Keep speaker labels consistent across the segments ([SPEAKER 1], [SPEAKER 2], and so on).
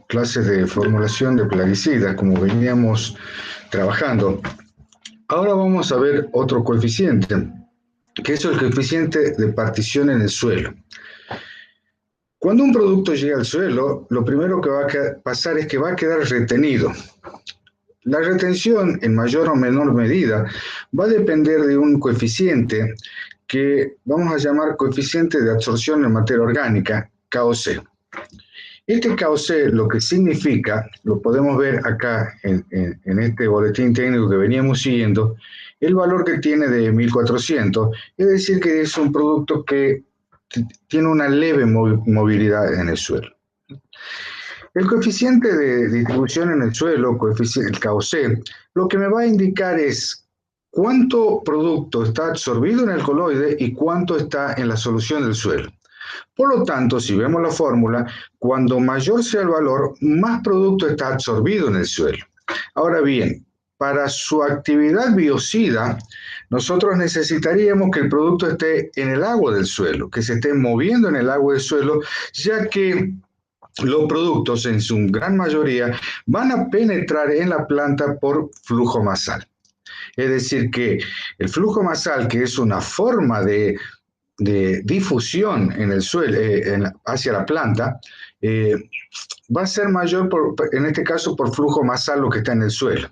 [SPEAKER 1] clases de formulación de plaguicidas, como veníamos trabajando. Ahora vamos a ver otro coeficiente, que es el coeficiente de partición en el suelo. Cuando un producto llega al suelo, lo primero que va a pasar es que va a quedar retenido. La retención, en mayor o menor medida, va a depender de un coeficiente que vamos a llamar coeficiente de absorción en materia orgánica, KOC. Este KOC lo que significa, lo podemos ver acá en este boletín técnico que veníamos siguiendo, el valor que tiene de 1400, es decir, que es un producto que tiene una leve movilidad en el suelo. El coeficiente de distribución en el suelo, el KOC, lo que me va a indicar es cuánto producto está absorbido en el coloide y cuánto está en la solución del suelo. Por lo tanto, si vemos la fórmula, cuando mayor sea el valor, más producto está absorbido en el suelo. Ahora bien, para su actividad biocida, nosotros necesitaríamos que el producto esté en el agua del suelo, que se esté moviendo en el agua del suelo, ya que los productos, en su gran mayoría, van a penetrar en la planta por flujo masal. Es decir, que el flujo masal, que es una forma de difusión en el suelo, hacia la planta, va a ser mayor, en este caso, por flujo masal lo que está en el suelo.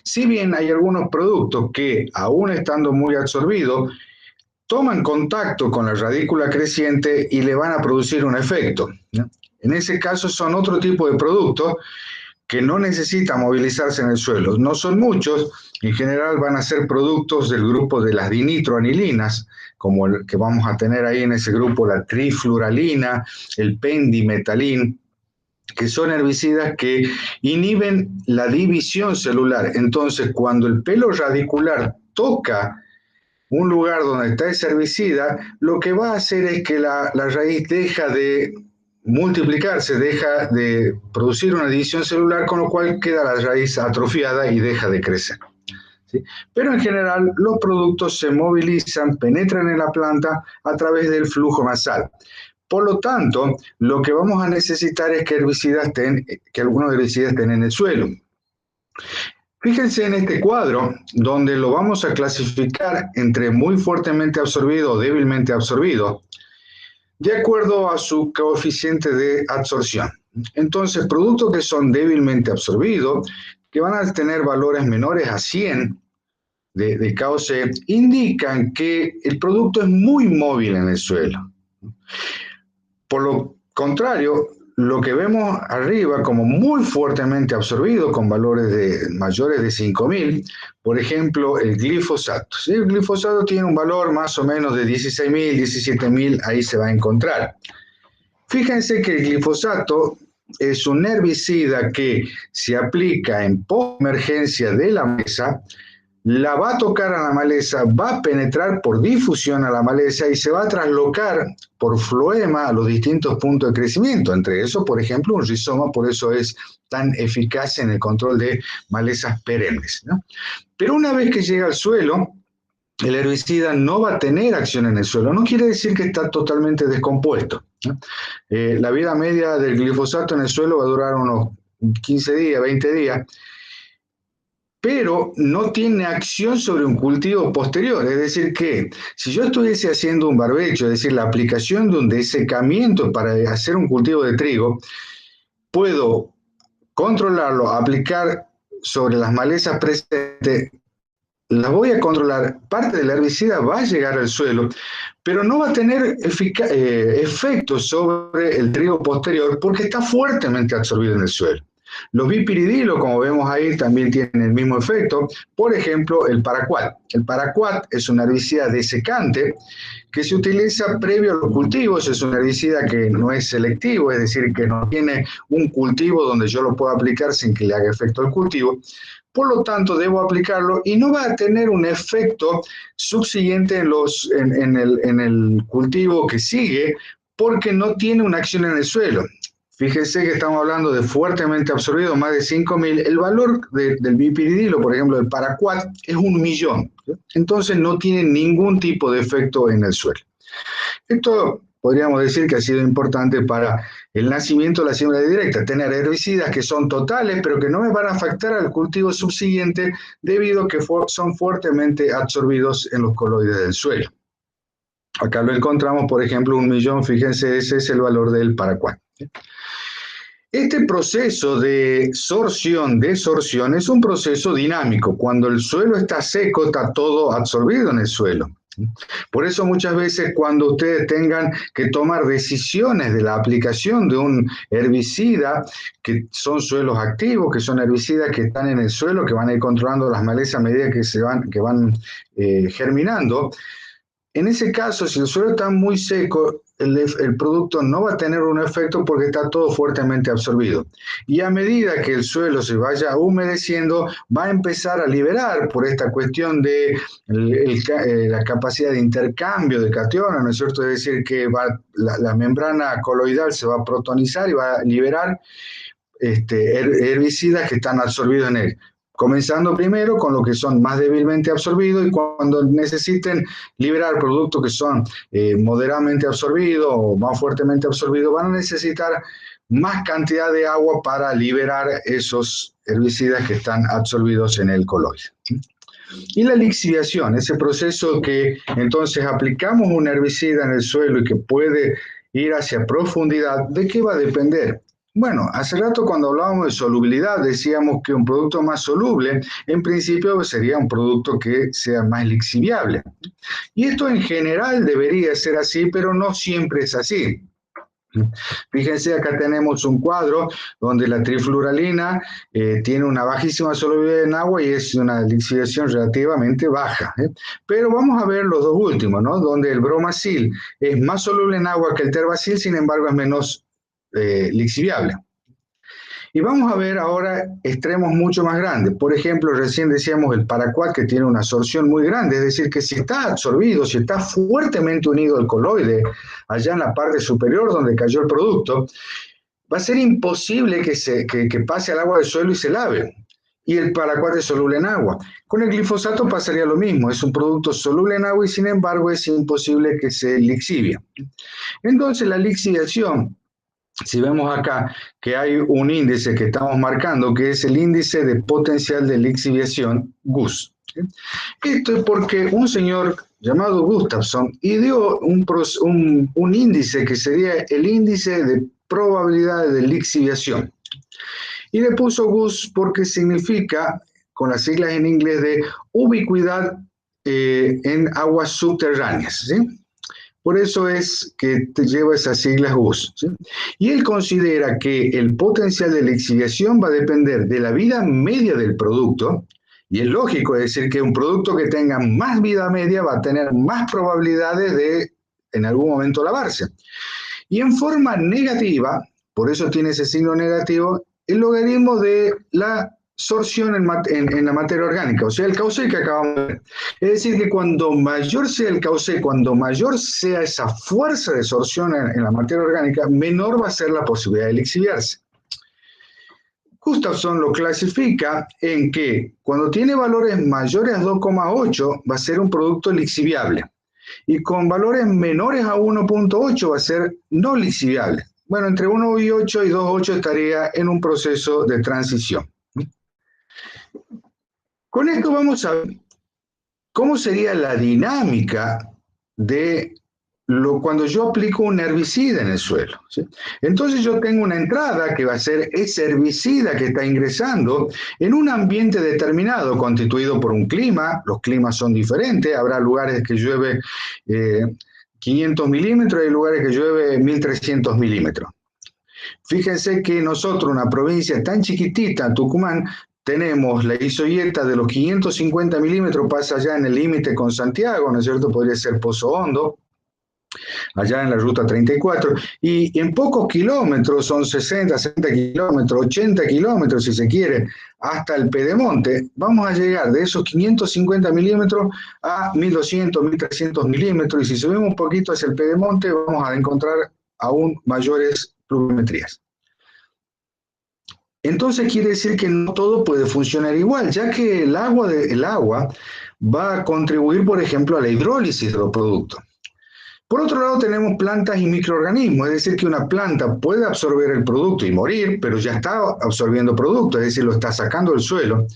[SPEAKER 1] Si bien hay algunos productos que, aún estando muy absorbidos, toman contacto con la radícula creciente y le van a producir un efecto, ¿no? En ese caso son otro tipo de productos que no necesitan movilizarse en el suelo. No son muchos, en general van a ser productos del grupo de las dinitroanilinas, como el que vamos a tener ahí en ese grupo, la trifluralina, el pendimetalín, que son herbicidas que inhiben la división celular. Entonces, cuando el pelo radicular toca un lugar donde está ese herbicida, lo que va a hacer es que la raíz deja de multiplicarse, deja de producir una división celular, con lo cual queda la raíz atrofiada y deja de crecer, ¿sí? Pero en general los productos se movilizan, penetran en la planta a través del flujo masal. Por lo tanto, lo que vamos a necesitar es que algunos herbicidas estén en el suelo. Fíjense en este cuadro, donde lo vamos a clasificar entre muy fuertemente absorbido o débilmente absorbido, de acuerdo a su coeficiente de absorción. Entonces, productos que son débilmente absorbidos, que van a tener valores menores a 100 de KOC, indican que el producto es muy móvil en el suelo. Por lo contrario, lo que vemos arriba como muy fuertemente absorbido, con valores mayores de 5000, por ejemplo, el glifosato. ¿Sí? El glifosato tiene un valor más o menos de 16000, 17000, ahí se va a encontrar. Fíjense que el glifosato es un herbicida que se aplica en postemergencia de la maleza, la va a tocar a la maleza, va a penetrar por difusión a la maleza y se va a traslocar por floema a los distintos puntos de crecimiento, entre esos, por ejemplo, un rizoma, por eso es tan eficaz en el control de malezas perennes, ¿no? Pero una vez que llega al suelo, el herbicida no va a tener acción en el suelo. No quiere decir que está totalmente descompuesto, ¿no? La vida media del glifosato en el suelo va a durar unos 15 días, 20 días, pero no tiene acción sobre un cultivo posterior. Es decir, que si yo estuviese haciendo un barbecho, es decir, la aplicación de un desecamiento para hacer un cultivo de trigo, puedo controlarlo, aplicar sobre las malezas presentes, las voy a controlar, parte del herbicida va a llegar al suelo, pero no va a tener efecto sobre el trigo posterior porque está fuertemente absorbido en el suelo. Los bipiridilos, como vemos ahí, también tienen el mismo efecto. Por ejemplo, el paraquat. El paraquat es un herbicida desecante que se utiliza previo a los cultivos. Es un herbicida que no es selectivo, es decir, que no tiene un cultivo donde yo lo pueda aplicar sin que le haga efecto al cultivo. Por lo tanto, debo aplicarlo y no va a tener un efecto subsiguiente en el cultivo que sigue, porque no tiene una acción en el suelo. Fíjense que estamos hablando de fuertemente absorbido, más de 5000. El valor del bipiridilo, por ejemplo, del paraquat, es 1.000.000. ¿Sí? Entonces no tiene ningún tipo de efecto en el suelo. Esto podríamos decir que ha sido importante para el nacimiento de la siembra directa, tener herbicidas que son totales, pero que no me van a afectar al cultivo subsiguiente debido a que son fuertemente absorbidos en los coloides del suelo. Acá lo encontramos, por ejemplo, 1 millón, fíjense, ese es el valor del Paraquat. Este proceso de sorción-desorción es un proceso dinámico. Cuando el suelo está seco, está todo absorbido en el suelo. Por eso muchas veces cuando ustedes tengan que tomar decisiones de la aplicación de un herbicida, que son suelos activos, que son herbicidas que están en el suelo, que van a ir controlando las malezas a medida que van germinando, en ese caso, si el suelo está muy seco, el producto no va a tener un efecto porque está todo fuertemente absorbido. Y a medida que el suelo se vaya humedeciendo, va a empezar a liberar por esta cuestión de la capacidad de intercambio de cationes, ¿no es cierto? Es decir, que la membrana coloidal se va a protonizar y va a liberar herbicidas que están absorbidos en él. Comenzando primero con lo que son más débilmente absorbidos y cuando necesiten liberar productos que son moderadamente absorbidos o más fuertemente absorbidos, van a necesitar más cantidad de agua para liberar esos herbicidas que están absorbidos en el coloide. Y la lixiviación, ese proceso que entonces aplicamos un herbicida en el suelo y que puede ir hacia profundidad, ¿de qué va a depender? Bueno, hace rato cuando hablábamos de solubilidad decíamos que un producto más soluble en principio sería un producto que sea más lixiviable. Y esto en general debería ser así, pero no siempre es así. Fíjense, acá tenemos un cuadro donde la trifluoralina tiene una bajísima solubilidad en agua y es una lixiviación relativamente baja. Pero vamos a ver los dos últimos, ¿no? Donde el bromacil es más soluble en agua que el terbacil, sin embargo es menos lixiviable. Y vamos a ver ahora extremos mucho más grandes. Por ejemplo, recién decíamos el Paraquat, que tiene una absorción muy grande, es decir, que si está absorbido, si está fuertemente unido al coloide, allá en la parte superior donde cayó el producto, va a ser imposible que pase al agua del suelo y se lave. Y el Paraquat es soluble en agua. Con el glifosato pasaría lo mismo, es un producto soluble en agua y sin embargo es imposible que se lixivie. Entonces la lixiviación, si vemos acá que hay un índice que estamos marcando, que es el índice de potencial de lixiviación, GUS. Esto es porque un señor llamado Gustafson ideó un índice que sería el índice de probabilidad de lixiviación. Y le puso GUS porque significa, con las siglas en inglés, de ubicuidad en aguas subterráneas, ¿sí? Por eso es que te lleva esas siglas GUS, ¿sí? Y él considera que el potencial de lixiviación va a depender de la vida media del producto, y es lógico, es decir, que un producto que tenga más vida media va a tener más probabilidades de en algún momento lavarse. Y en forma negativa, por eso tiene ese signo negativo, el logaritmo de la sorción en la materia orgánica, o sea, el cauce que acabamos de ver. Es decir, que cuando mayor sea el cauce, cuando mayor sea esa fuerza de sorción en la materia orgánica, menor va a ser la posibilidad de lixiviarse. Gustafson lo clasifica en que cuando tiene valores mayores a 2,8 va a ser un producto lixiviable y con valores menores a 1,8 va a ser no lixiviable. Bueno, entre 1,8 y 2,8 estaría en un proceso de transición. Con esto vamos a ver cómo sería la dinámica de cuando yo aplico un herbicida en el suelo, ¿sí? Entonces yo tengo una entrada que va a ser ese herbicida que está ingresando en un ambiente determinado, constituido por un clima. Los climas son diferentes, habrá lugares que llueve 500 milímetros y hay lugares que llueve 1300 milímetros. Fíjense que nosotros, una provincia tan chiquitita, Tucumán, tenemos la isohieta de los 550 milímetros, pasa allá en el límite con Santiago, ¿no es cierto? Podría ser Pozo Hondo, allá en la ruta 34, y en pocos kilómetros, son 60, 70 kilómetros, 80 kilómetros si se quiere, hasta el Pedemonte, vamos a llegar de esos 550 milímetros a 1200, 1300 milímetros, y si subimos un poquito hacia el Pedemonte, vamos a encontrar aún mayores pluviometrías. Entonces quiere decir que no todo puede funcionar igual, ya que el agua va a contribuir, por ejemplo, a la hidrólisis de los productos. Por otro lado, tenemos plantas y microorganismos, es decir, que una planta puede absorber el producto y morir, pero ya está absorbiendo producto, es decir, lo está sacando del suelo.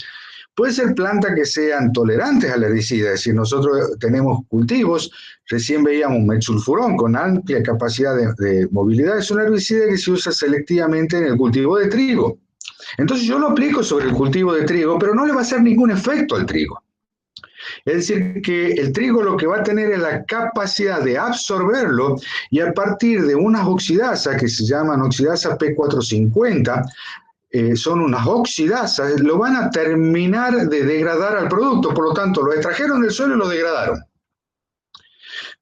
[SPEAKER 1] Puede ser plantas que sean tolerantes al herbicida, es decir, nosotros tenemos cultivos, recién veíamos un metsulfurón con amplia capacidad de movilidad, es un herbicida que se usa selectivamente en el cultivo de trigo. Entonces yo lo aplico sobre el cultivo de trigo, pero no le va a hacer ningún efecto al trigo. Es decir, que el trigo lo que va a tener es la capacidad de absorberlo y a partir de unas oxidasas que se llaman oxidasa P450, son unas oxidasas, lo van a terminar de degradar al producto, por lo tanto lo extrajeron del suelo y lo degradaron.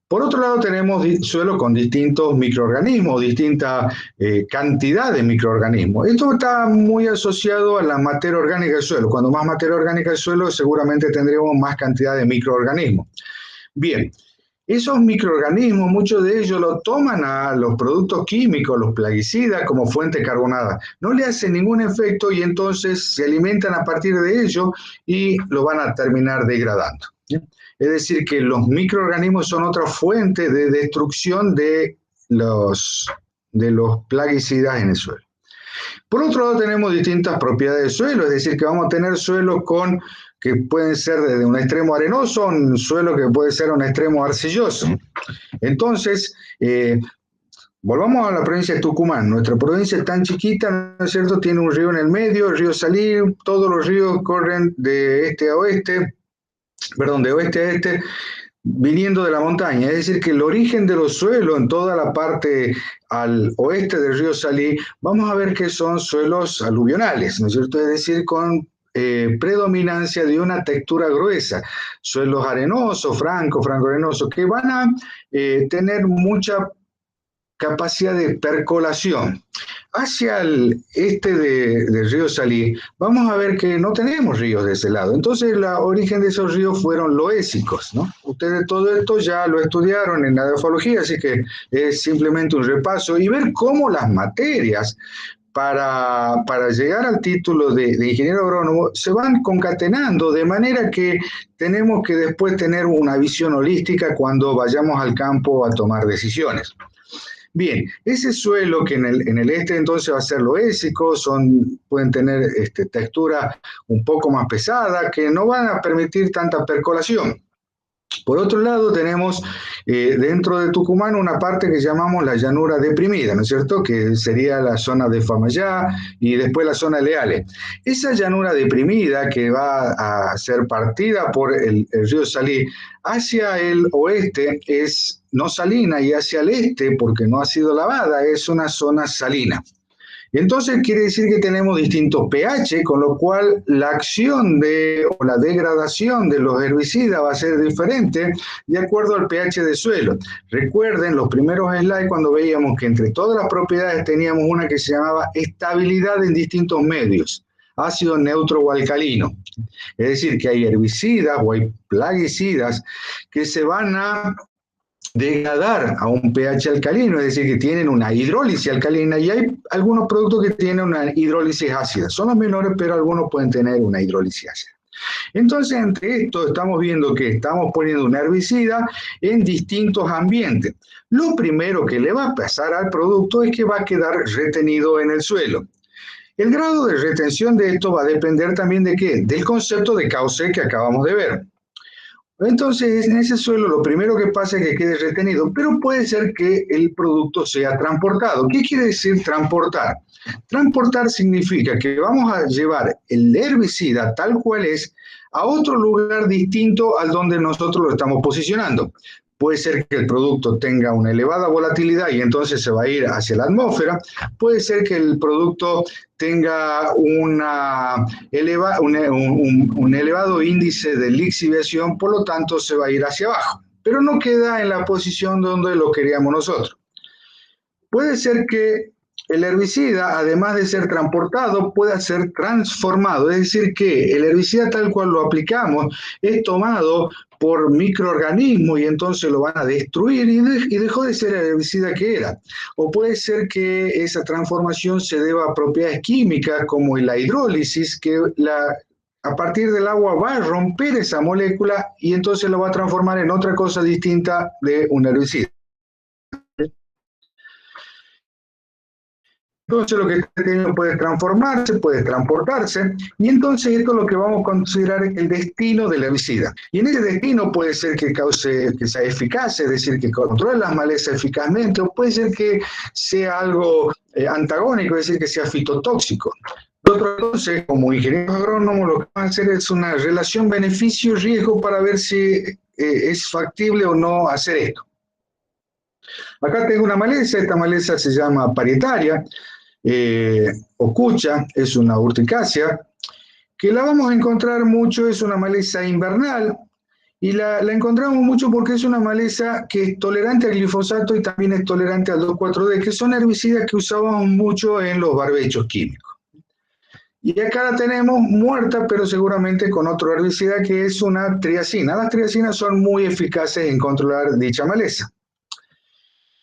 [SPEAKER 1] Por otro lado, tenemos suelo con distintos microorganismos, distinta cantidad de microorganismos. Esto está muy asociado a la materia orgánica del suelo. Cuando más materia orgánica del suelo, seguramente tendremos más cantidad de microorganismos. Bien, esos microorganismos, muchos de ellos lo toman a los productos químicos, los plaguicidas, como fuente carbonada. No le hacen ningún efecto y entonces se alimentan a partir de ello y lo van a terminar degradando. Es decir, que los microorganismos son otra fuente de destrucción de los plaguicidas en el suelo. Por otro lado, tenemos distintas propiedades del suelo, es decir, que vamos a tener suelos que pueden ser desde un extremo arenoso a un suelo que puede ser un extremo arcilloso. Entonces, volvamos a la provincia de Tucumán. Nuestra provincia es tan chiquita, ¿no es cierto? Tiene un río en el medio, el río Salí, todos los ríos corren de este a oeste, perdón, de oeste a este, viniendo de la montaña. Es decir, que el origen de los suelos en toda la parte al oeste del río Salí, vamos a ver que son suelos aluvionales, ¿no es cierto? Es decir, con predominancia de una textura gruesa, suelos arenosos, franco-arenosos, que van a tener mucha capacidad de percolación. Hacia el este del río Salí, vamos a ver que no tenemos ríos de ese lado. Entonces, el origen de esos ríos fueron loésicos, ¿no? Ustedes todo esto ya lo estudiaron en la edafología, así que es simplemente un repaso y ver cómo las materias para llegar al título de ingeniero agrónomo se van concatenando de manera que tenemos que después tener una visión holística cuando vayamos al campo a tomar decisiones. Bien, ese suelo que en el este entonces va a ser loésico, pueden tener textura un poco más pesada, que no van a permitir tanta percolación. Por otro lado, tenemos dentro de Tucumán una parte que llamamos la llanura deprimida, ¿no es cierto? Que sería la zona de Famayá y después la zona de Leales. Esa llanura deprimida que va a ser partida por el río Salí hacia el oeste es no salina y hacia el este, porque no ha sido lavada, es una zona salina. Entonces quiere decir que tenemos distintos pH, con lo cual la acción o la degradación de los herbicidas va a ser diferente de acuerdo al pH del suelo. Recuerden los primeros slides cuando veíamos que entre todas las propiedades teníamos una que se llamaba estabilidad en distintos medios, ácido, neutro o alcalino. Es decir, que hay herbicidas o hay plaguicidas que se van a degradar a un pH alcalino, es decir, que tienen una hidrólisis alcalina y hay algunos productos que tienen una hidrólisis ácida. Son los menores, pero algunos pueden tener una hidrólisis ácida. Entonces, entre esto estamos viendo que estamos poniendo un herbicida en distintos ambientes. Lo primero que le va a pasar al producto es que va a quedar retenido en el suelo. El grado de retención de esto va a depender también de ¿qué? Del concepto de cauce que acabamos de ver. Entonces, en ese suelo lo primero que pasa es que quede retenido, pero puede ser que el producto sea transportado. ¿Qué quiere decir transportar? Transportar significa que vamos a llevar el herbicida tal cual es a otro lugar distinto al donde nosotros lo estamos posicionando. Puede ser que el producto tenga una elevada volatilidad y entonces se va a ir hacia la atmósfera. Puede ser que el producto tenga un elevado índice de lixiviación, por lo tanto se va a ir hacia abajo. Pero no queda en la posición donde lo queríamos nosotros. Puede ser que el herbicida, además de ser transportado, pueda ser transformado. Es decir, que el herbicida tal cual lo aplicamos es tomado por microorganismos y entonces lo van a destruir y dejó de ser el herbicida que era. O puede ser que esa transformación se deba a propiedades químicas como la hidrólisis, que a partir del agua va a romper esa molécula y entonces lo va a transformar en otra cosa distinta de un herbicida. Entonces lo que está teniendo puede transformarse, puede transportarse, y entonces esto es lo que vamos a considerar el destino del herbicida. Y en ese destino puede ser que cause, que sea eficaz, es decir, que controle las malezas eficazmente, o puede ser que sea algo antagónico, es decir, que sea fitotóxico. Nosotros entonces, como ingenieros agrónomos, lo que vamos a hacer es una relación beneficio-riesgo para ver si es factible o no hacer esto. Acá tengo una maleza, esta maleza se llama parietaria, o cucha, es una urticácea, que la vamos a encontrar mucho, es una maleza invernal, y la encontramos mucho porque es una maleza que es tolerante al glifosato y también es tolerante al 2,4-D, que son herbicidas que usábamos mucho en los barbechos químicos. Y acá la tenemos muerta, pero seguramente con otro herbicida que es una triacina. Las triacinas son muy eficaces en controlar dicha maleza.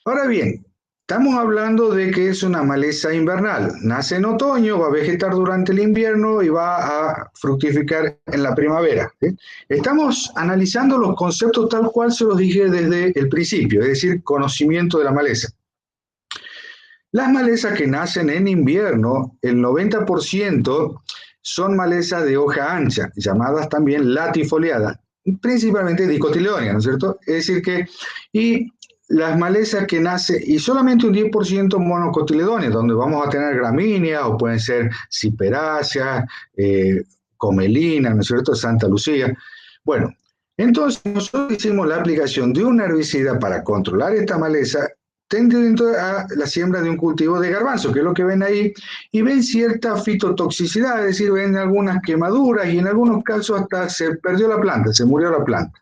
[SPEAKER 1] Ahora bien, estamos hablando de que es una maleza invernal. Nace en otoño, va a vegetar durante el invierno y va a fructificar en la primavera. ¿Sí? Estamos analizando los conceptos tal cual se los dije desde el principio, es decir, conocimiento de la maleza. Las malezas que nacen en invierno, el 90% son malezas de hoja ancha, llamadas también latifoliadas, principalmente dicotiledóneas, ¿no es cierto? Es decir que, y las malezas que nacen, y solamente un 10% monocotiledóneas, donde vamos a tener gramíneas, o pueden ser ciperáceas, comelina, ¿no es cierto?, Santa Lucía. Bueno, entonces nosotros hicimos la aplicación de un herbicida para controlar esta maleza, tendiendo a la siembra de un cultivo de garbanzo, que es lo que ven ahí, y ven cierta fitotoxicidad, es decir, ven algunas quemaduras y en algunos casos hasta se perdió la planta, se murió la planta.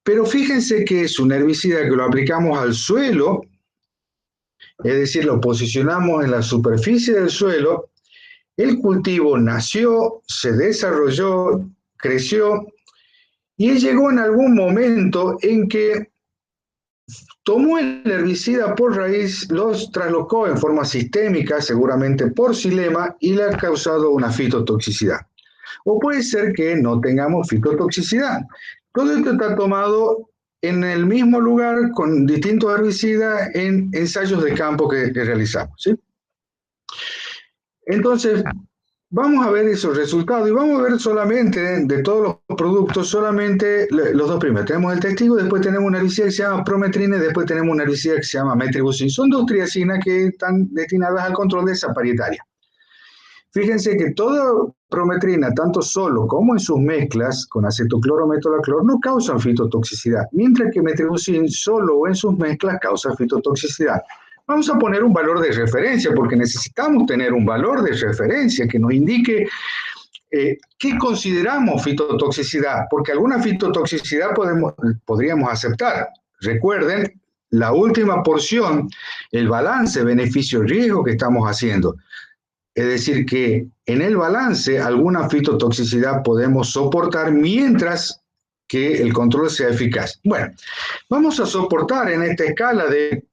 [SPEAKER 1] Pero fíjense que es un herbicida que lo aplicamos al suelo, es decir, lo posicionamos en la superficie del suelo, el cultivo nació, se desarrolló, creció, y llegó en algún momento en que tomó el herbicida por raíz, los traslocó en forma sistémica, seguramente por xilema, y le ha causado una fitotoxicidad. O puede ser que no tengamos fitotoxicidad. Todo esto está tomado en el mismo lugar con distintos herbicidas en ensayos de campo que realizamos. ¿Sí? Entonces, vamos a ver esos resultados y vamos a ver solamente de todos los productos, solamente los dos primeros. Tenemos el testigo, después tenemos una herbicida que se llama prometrina y después tenemos una herbicida que se llama metribuzin. Son dos triacinas que están destinadas al control de esa parietaria. Fíjense que toda prometrina, tanto solo como en sus mezclas con acetoclorometolaclor, no causan fitotoxicidad, mientras que metribuzin solo o en sus mezclas causa fitotoxicidad. Vamos a poner un valor de referencia, porque necesitamos tener un valor de referencia que nos indique qué consideramos fitotoxicidad, porque alguna fitotoxicidad podríamos aceptar. Recuerden la última porción, el balance beneficio-riesgo que estamos haciendo. Es decir, que en el balance alguna fitotoxicidad podemos soportar mientras que el control sea eficaz. Bueno, vamos a soportar en esta escala de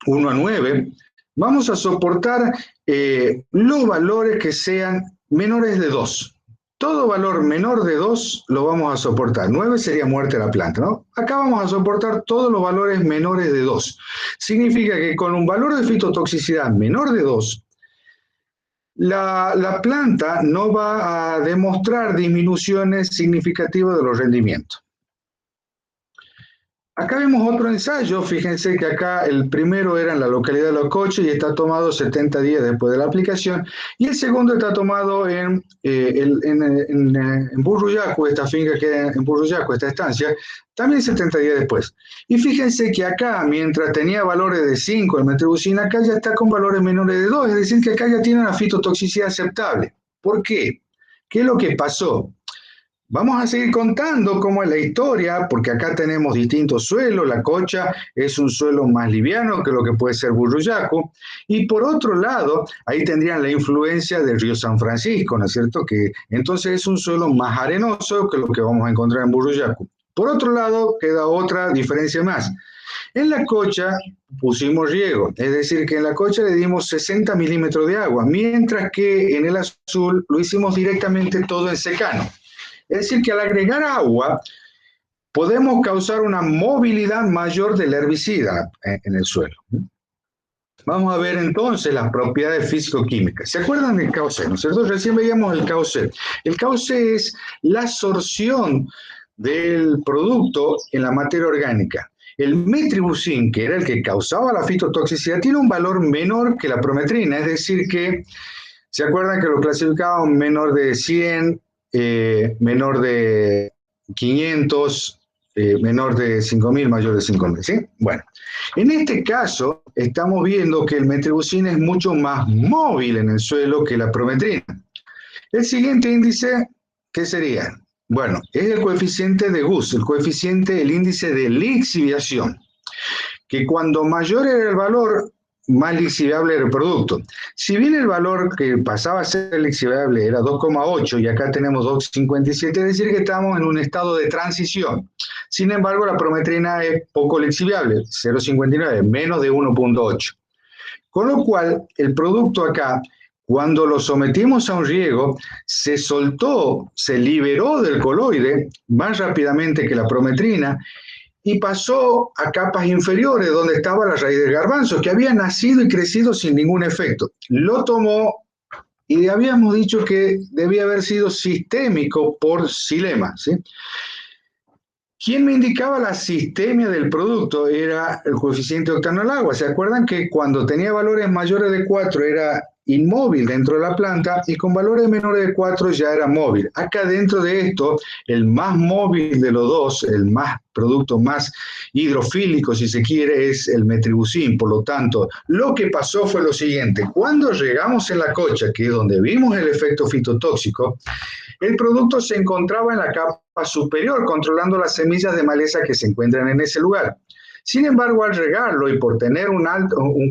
[SPEAKER 1] 1 a 9, vamos a soportar los valores que sean menores de 2. Todo valor menor de 2 lo vamos a soportar. 9 sería muerte de la planta, ¿no? Acá vamos a soportar todos los valores menores de 2. Significa que con un valor de fitotoxicidad menor de 2, la planta no va a demostrar disminuciones significativas de los rendimientos. Acá vemos otro ensayo, fíjense que acá el primero era en la localidad de Locoche y está tomado 70 días después de la aplicación, y el segundo está tomado en Burruyacu, esta finca que en Burruyacu, esta estancia, también 70 días después. Y fíjense que acá, mientras tenía valores de 5 el metribuzin, acá ya está con valores menores de 2, es decir, que acá ya tiene una fitotoxicidad aceptable. ¿Por qué? ¿Qué es lo que pasó? Vamos a seguir contando cómo es la historia, porque acá tenemos distintos suelos. La Cocha es un suelo más liviano que lo que puede ser Burruyacu. Y por otro lado, ahí tendrían la influencia del río San Francisco, ¿no es cierto? Que entonces es un suelo más arenoso que lo que vamos a encontrar en Burruyacu. Por otro lado, queda otra diferencia más. En la Cocha pusimos riego, es decir, que en la Cocha le dimos 60 milímetros de agua, mientras que en el azul lo hicimos directamente todo en secano. Es decir, que al agregar agua podemos causar una movilidad mayor del herbicida en el suelo. Vamos a ver entonces las propiedades físico-químicas. ¿Se acuerdan del KOC? Nosotros recién veíamos el KOC. El KOC es la absorción del producto en la materia orgánica. El metribuzin, que era el que causaba la fitotoxicidad, tiene un valor menor que la prometrina, es decir que, ¿se acuerdan que lo clasificaban menor de 100, menor de 500, menor de 5.000, mayor de 5.000, ¿sí? Bueno, en este caso estamos viendo que el metribuzin es mucho más móvil en el suelo que la prometrina. El siguiente índice, ¿qué sería? Bueno, es el coeficiente de Gus, el índice de lixiviación, que cuando mayor era el valor, más lixiviable era el producto. Si bien el valor que pasaba a ser lixiviable era 2,8 y acá tenemos 2,57, es decir que estamos en un estado de transición. Sin embargo, la prometrina es poco lixiviable, 0,59, menos de 1,8. Con lo cual, el producto acá, cuando lo sometimos a un riego, se soltó, se liberó del coloide más rápidamente que la prometrina y pasó a capas inferiores donde estaba la raíz del garbanzo, que había nacido y crecido sin ningún efecto. Lo tomó y habíamos dicho que debía haber sido sistémico por xilema, ¿sí? ¿Quién me indicaba la sistemia del producto? Era el coeficiente octano al agua. ¿Se acuerdan que cuando tenía valores mayores de 4 era inmóvil dentro de la planta y con valores menores de 4 ya era móvil? Acá dentro de esto, el más móvil de los dos, el producto más hidrofílico, si se quiere, es el metribuzin. Por lo tanto, lo que pasó fue lo siguiente. Cuando llegamos en la cocha, que es donde vimos el efecto fitotóxico, el producto se encontraba en la capa superior, controlando las semillas de maleza que se encuentran en ese lugar. Sin embargo, al regarlo y por tener un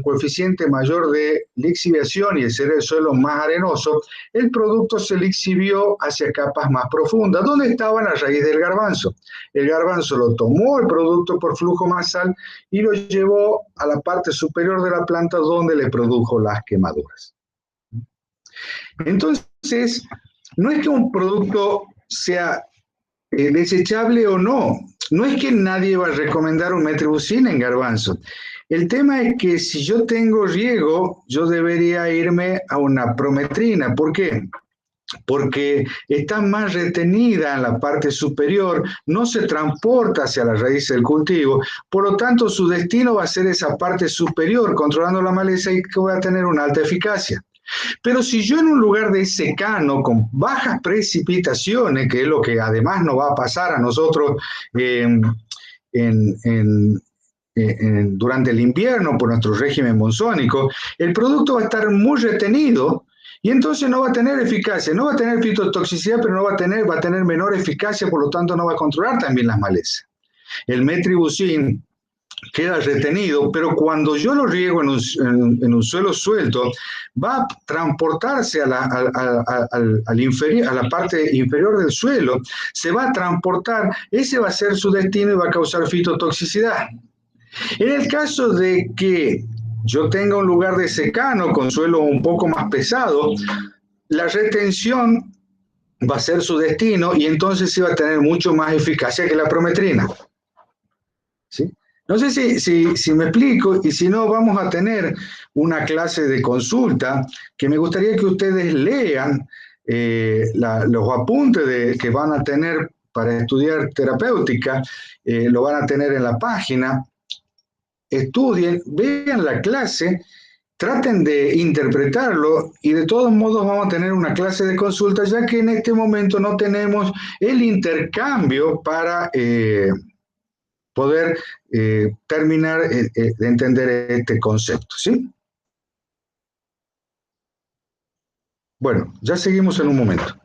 [SPEAKER 1] coeficiente mayor de lixiviación y el ser el suelo más arenoso, el producto se lixivió hacia capas más profundas, donde estaba la raíz del garbanzo. El garbanzo lo tomó el producto por flujo masal y lo llevó a la parte superior de la planta donde le produjo las quemaduras. Entonces, no es que un producto sea desechable o no. No es que nadie va a recomendar un metribuzin en garbanzo. El tema es que si yo tengo riego, yo debería irme a una prometrina. ¿Por qué? Porque está más retenida en la parte superior, no se transporta hacia la raíz del cultivo, por lo tanto su destino va a ser esa parte superior, controlando la maleza y que va a tener una alta eficacia. Pero si yo en un lugar de secano, con bajas precipitaciones, que es lo que además nos va a pasar a nosotros durante el invierno por nuestro régimen monzónico, el producto va a estar muy retenido y entonces no va a tener eficacia, no va a tener fitotoxicidad, pero va a tener menor eficacia, por lo tanto no va a controlar también las malezas. El metribuzin queda retenido, pero cuando yo lo riego en un suelo suelto, va a transportarse a la parte inferior del suelo, se va a transportar, ese va a ser su destino y va a causar fitotoxicidad. En el caso de que yo tenga un lugar de secano con suelo un poco más pesado, la retención va a ser su destino y entonces sí va a tener mucho más eficacia que la prometrina. ¿Sí? No sé si me explico, y si no, vamos a tener una clase de consulta que me gustaría que ustedes lean los apuntes que van a tener para estudiar terapéutica, lo van a tener en la página. Estudien, vean la clase, traten de interpretarlo y de todos modos vamos a tener una clase de consulta, ya que en este momento no tenemos el intercambio para poder terminar de entender este concepto, ¿sí? Bueno, ya seguimos en un momento.